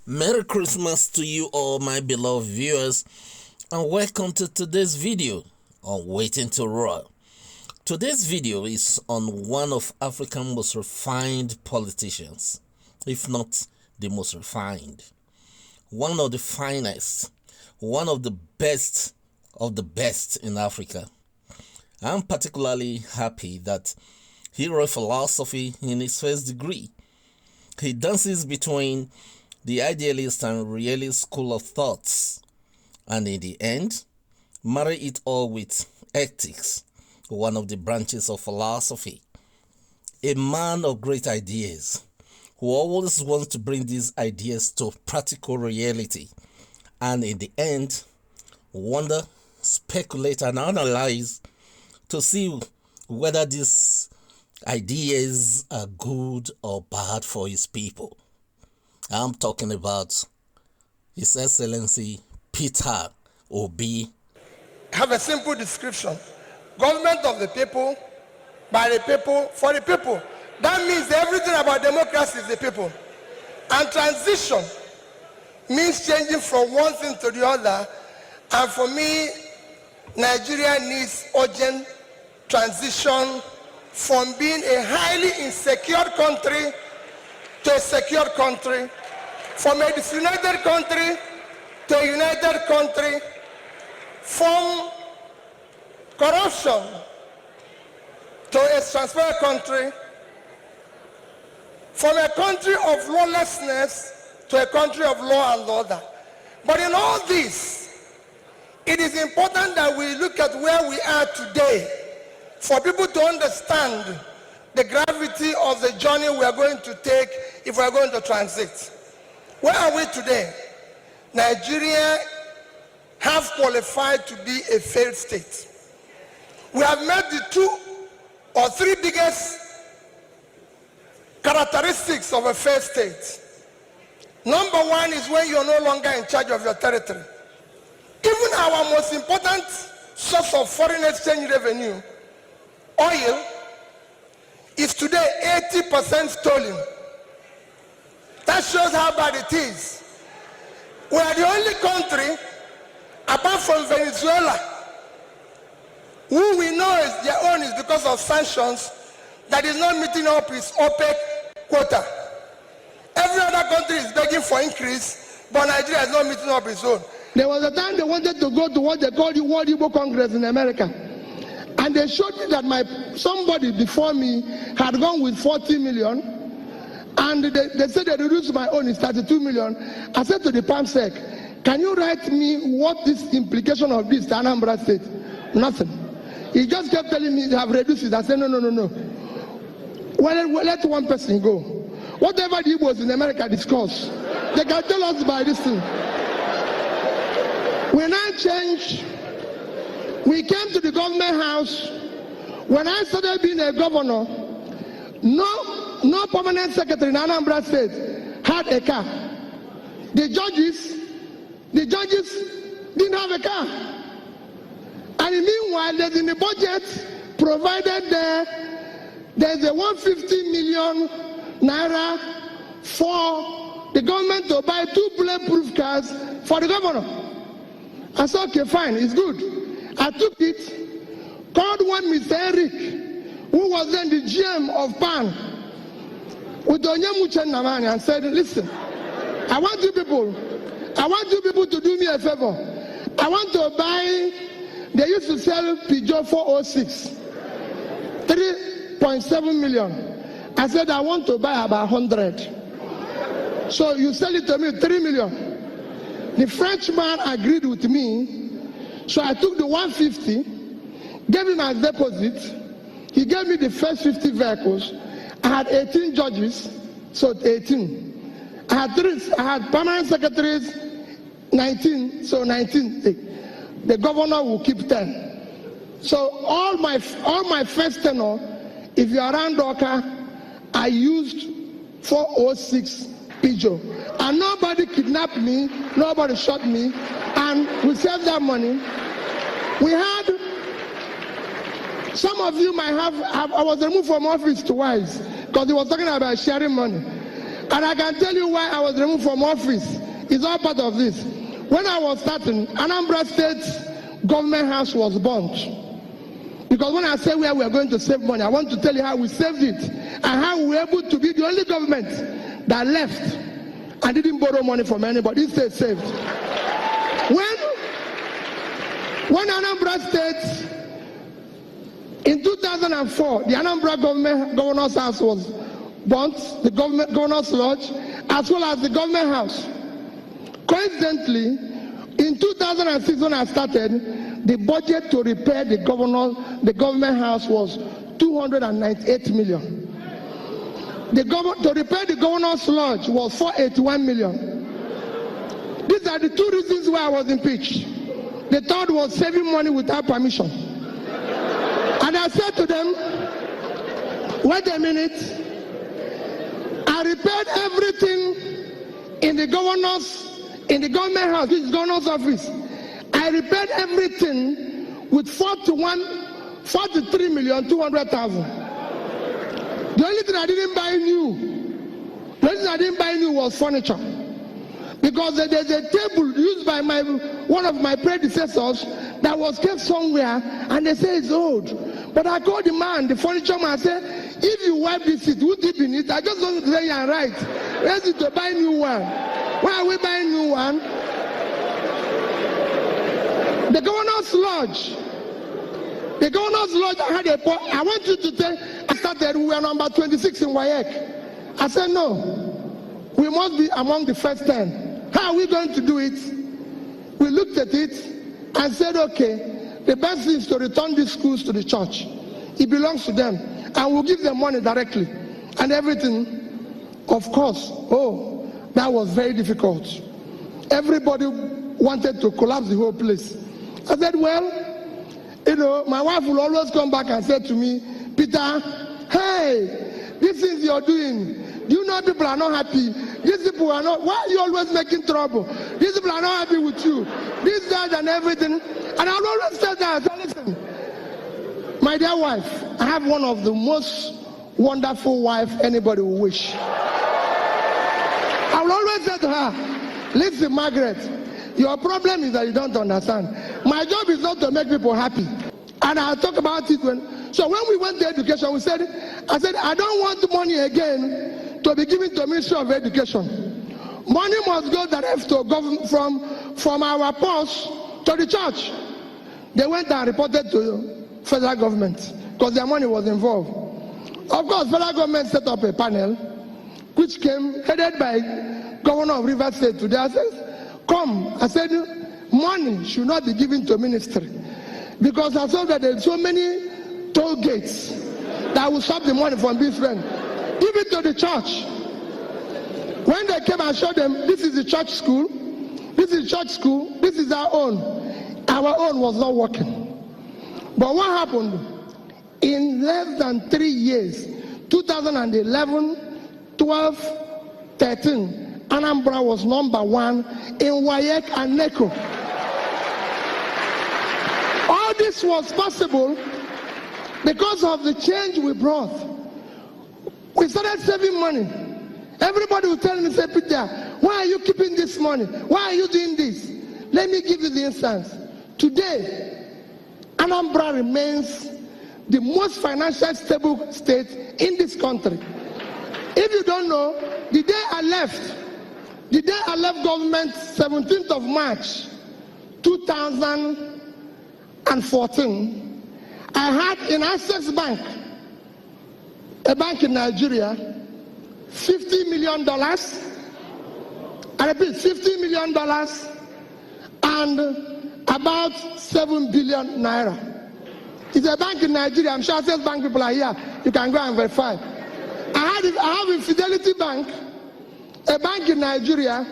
Merry Christmas to you all, my beloved viewers, and welcome to today's video on Waiting to Roar. Today's video is on one of Africa's most refined politicians, if not the most refined, one of the finest, one of the best in Africa. I'm particularly happy that he wrote philosophy in his first degree. He dances between the idealist and realist school of thoughts, and in the end, marry it all with ethics, one of the branches of philosophy. A man of great ideas, who always wants to bring these ideas to practical reality, and in the end, wonder, speculate, and analyze to see whether these ideas are good or bad for his people. I'm talking about His Excellency Peter Obi. Have a simple description. Government of the people, by the people, for the people. That means everything about democracy is the people. And transition means changing from one thing to the other. And for me, Nigeria needs urgent transition from being a highly insecure country to a secure country, from a disunited country to a united country, from corruption to a transparent country, from a country of lawlessness to a country of law and order. But in all this, it is important that we look at where we are today for people to understand the gravity of the journey we are going to take if we are going to transit. Where are we today? Nigeria have qualified to be a failed state. We have met the 2 or 3 biggest characteristics of a failed state. Number one is when you're no longer in charge of your territory. Even our most important source of foreign exchange revenue, oil, is today 80% stolen. That shows how bad it is. We are the only country, apart from Venezuela, who we know is their own is because of sanctions, that is not meeting up its OPEC quota. Every other country is begging for increase, but Nigeria is not meeting up its own. There was a time they wanted to go to what they called the World Igbo Congress in America. And they showed me that somebody before me had gone with 40 million. And they said they reduced my own is 32 million. I said to the PAMSEC, can you write me what this implication of this to Anambra State? Nothing. He just kept telling me they have reduced it. I said, no. Well, let one person go. Whatever the Igbos in America discuss, they can tell us by this thing. When I changed, we came to the government house. When I started being a governor, no permanent secretary in Anambra State had a car. The judges didn't have a car. And meanwhile, there's in the budget provided there's a 150 million naira for the government to buy 2 bulletproof cars for the governor. I said, okay, fine, it's good. I took it, called one Mr. Eric, who was then the GM of PAN, with Onyemuche Namani, and said, listen, I want you people to do me a favor. I want to buy, they used to sell Peugeot 406, 3.7 million. I said, I want to buy about 100. So you sell it to me, 3 million. The Frenchman agreed with me, so I took the 150, gave him as deposit. He gave me the first 50 vehicles. I had 18 judges, so 18. I had permanent secretaries, 19, so 19. The governor will keep 10. So all my first tenure, if you're around Doka, I used 406 Peugeot. And nobody kidnapped me, nobody shot me, and we saved that money. We had, some of you might have I was removed from office twice because he was talking about sharing money. And I can tell you why I was removed from office. It's all part of this. When I was starting, Anambra State government house was burnt. Because when I say where we are going to save money, I want to tell you how we saved it and how we were able to be the only government that left and didn't borrow money from anybody. It stayed saved. When Anambra State, in 2004, the Anambra governor's house was burnt, the governor's lodge, as well as the government house. Coincidentally, in 2006 when I started, the budget to repair the government house was 298 million. To repair the governor's lodge was 481 million. These are the two reasons why I was impeached. The third was saving money without permission. And I said to them, wait a minute, I repaired everything in the government house, which is governor's office. I repaired everything with 43,200,000. The only thing I didn't buy new was furniture. Because there's a table used by one of my predecessors that was kept somewhere, and they say it's old. But I called the man, the furniture man, I said, if you wipe this seat, would it be neat? I just want to say you're right. Where's it to buy a new one? Why are we buying a new one? The governor's lodge, I had a point. I want you to tell, I started, we were number 26 in WAEC. I said, no, we must be among the first 10. How are we going to do it? We looked at it and said, okay, the best thing is to return these schools to the church. It belongs to them. And we'll give them money directly. And everything, of course, that was very difficult. Everybody wanted to collapse the whole place. I said, well, my wife will always come back and say to me, Peter, hey, these things you're doing, do you know people are not happy? These people are not, why are you always making trouble? These people are not happy with you. This, that, and everything. And I'll always say that. So listen, my dear wife, I have one of the most wonderful wives anybody will wish. I will always say to her, listen, Margaret, your problem is that you don't understand. My job is not to make people happy. And I'll talk about it so when we went to education, I said, I don't want money again to be given to the Ministry of Education. Money must go direct to government from our purse to the church. They went and reported to federal government because their money was involved. Of course, federal government set up a panel which came headed by Governor of Rivers State today. I said, come. I said, money should not be given to ministry because I saw that there's so many toll gates that will stop the money from being spent. Give it to the church. When they came and showed them, this is the church school, this is church school, this is our own. Our own was not working. But what happened? In less than 3 years, 2011, 12, 13, Anambra was number 1 in WAEC and NECO. All this was possible because of the change we brought. We started saving money. Everybody would tell me, say, Peter, why are you keeping this money? Why are you doing this? Let me give you the instance. Today, Anambra remains the most financially stable state in this country. If you don't know, the day I left government, 17th of March, 2014, I had in Access Bank, a bank in Nigeria, $50 million, I repeat, $50 million and about 7 billion naira. It's a bank in Nigeria. I'm sure Access Bank people are here. You can go and verify. I have a Fidelity Bank, a bank in Nigeria,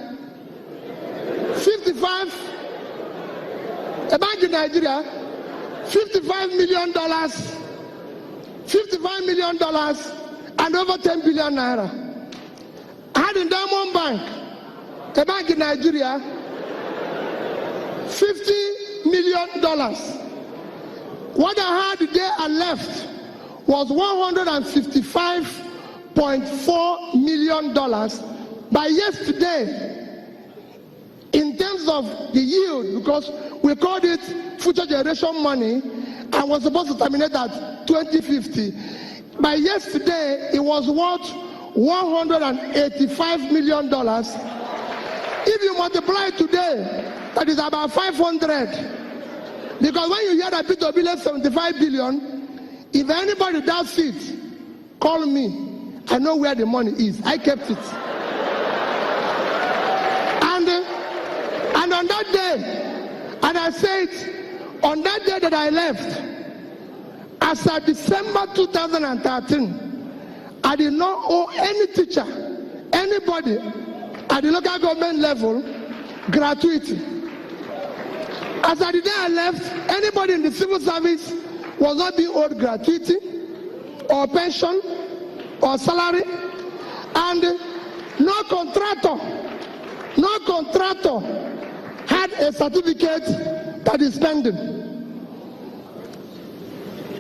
$55 million, $55 million and over 10 billion naira. I had in Diamond Bank, a bank in Nigeria, $50 million. What I had the day I left was $155.4 million By yesterday, in terms of the yield, because we called it future generation money and was supposed to terminate at 2050. By yesterday, it was worth $185 million. If you multiply today, that is about 500. Because when you hear that Peter Obi left 75 billion, if anybody does it, call me. I know where the money is. I kept it. And on that day, and I said, on that day that I left, as of December 2013, I did not owe any teacher, anybody at the local government level, gratuity. As at the day I left, anybody in the civil service was not being owed gratuity or pension or salary, and no contractor had a certificate that is pending.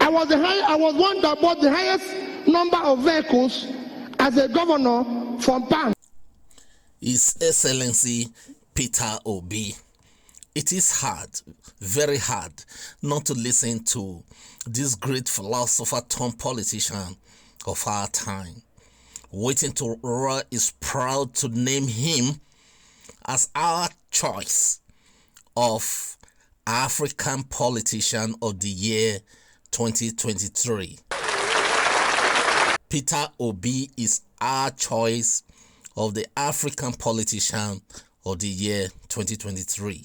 I was one that bought the highest number of vehicles as a governor from PAN. His Excellency Peter Obi. It is hard, very hard, not to listen to this great philosopher turned politician of our time. Waiting to Roar is proud to name him as our choice of African Politician of the Year 2023. Peter Obi is our choice of the African Politician of the Year 2023.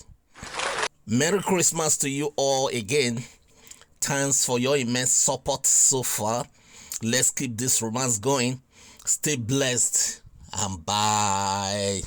Merry Christmas to you all again. Thanks for your immense support so far. Let's keep this romance going. Stay blessed and bye.